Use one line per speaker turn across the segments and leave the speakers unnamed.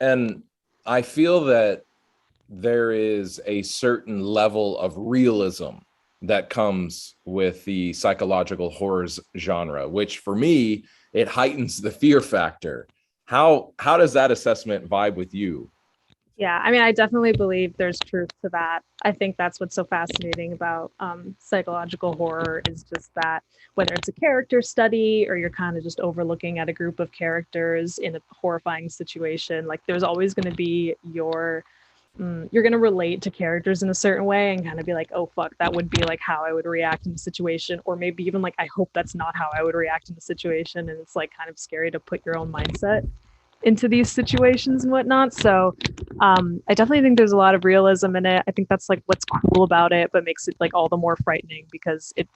And I feel that there is a certain level of realism that comes with the psychological horrors genre, which for me, it heightens the fear factor. How does that assessment vibe with you?
Yeah, I mean, I definitely believe there's truth to that. I think that's what's so fascinating about psychological horror is just that whether it's a character study or you're kind of just overlooking at a group of characters in a horrifying situation, like there's always going to be you're going to relate to characters in a certain way and kind of be like, oh, fuck, that would be like how I would react in a situation. Or maybe even like, I hope that's not how I would react in a situation. And it's like kind of scary to put your own mindset into these situations and whatnot. So I definitely think there's a lot of realism in it. I think that's like what's cool about it, but makes it like all the more frightening because it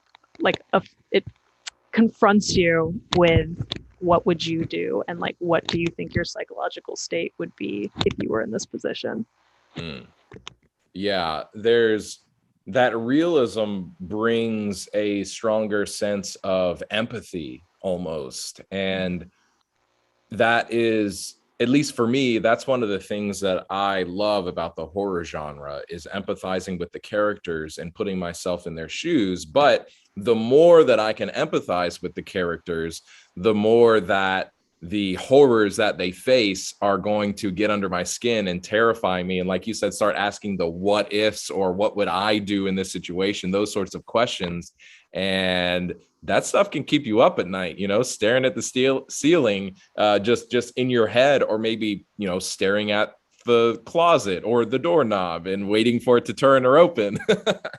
confronts you with what would you do and like what do you think your psychological state would be if you were in this position.
Mm. Yeah, there's that realism brings a stronger sense of empathy almost. And that is, at least for me, that's one of the things that I love about the horror genre is empathizing with the characters and putting myself in their shoes. But the more that I can empathize with the characters, the more that the horrors that they face are going to get under my skin and terrify me. And like you said, start asking the what ifs or what would I do in this situation, those sorts of questions. And that stuff can keep you up at night, staring at the ceiling, just in your head, or maybe, staring at the closet or the doorknob and waiting for it to turn or open.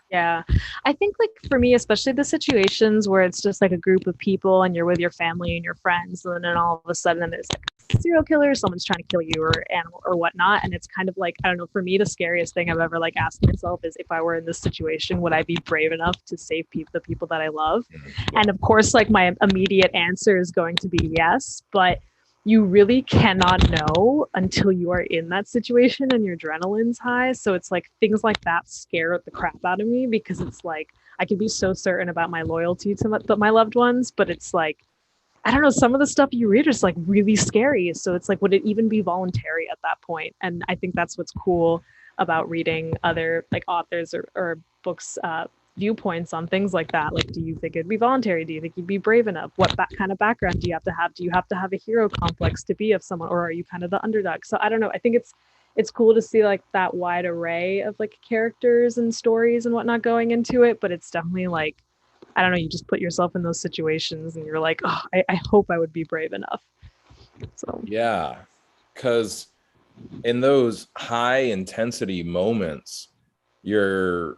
Yeah. I think like for me, especially the situations where it's just like a group of people and you're with your family and your friends, and then all of a sudden there's like a serial killer, someone's trying to kill you or animal or whatnot. And it's kind of like, I don't know, for me, the scariest thing I've ever like asked myself is if I were in this situation, would I be brave enough to save the people that I love? And of course, like my immediate answer is going to be yes, but you really cannot know until you are in that situation and your adrenaline's high. So it's like things like that scare the crap out of me because it's like I can be so certain about my loyalty to my loved ones, but it's like I don't know, some of the stuff you read is like really scary. So it's like, would it even be voluntary at that point? And I think that's what's cool about reading other like authors or books viewpoints on things like that. Like, do you think it'd be voluntary? Do you think you'd be brave enough? What kind of background do you have to have? Do you have to have a hero complex to be of someone, or are you kind of the underdog? So I don't know. I think it's cool to see like that wide array of like characters and stories and whatnot going into it, but it's definitely like I don't know, you just put yourself in those situations and you're like, oh, I hope I would be brave enough. So
Yeah, because in those high intensity moments, your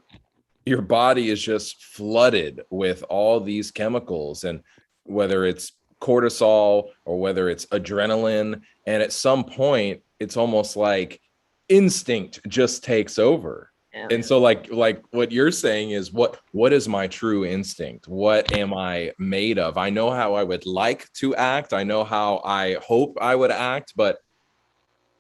your body is just flooded with all these chemicals, and whether it's cortisol or whether it's adrenaline, and at some point it's almost like instinct just takes over.
yeah.
And so like what you're saying is what is my true instinct? What am I made of? I know how I would like to act, I know how I hope I would act, but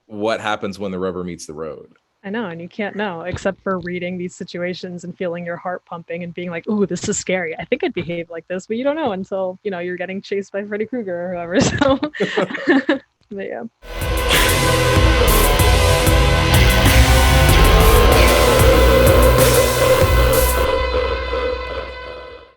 what happens when the rubber meets the road?
I know, and you can't know except for reading these situations and feeling your heart pumping and being like, "Ooh, this is scary. I think I'd behave like this," but you don't know until you're getting chased by Freddy Krueger or whoever. So, but yeah.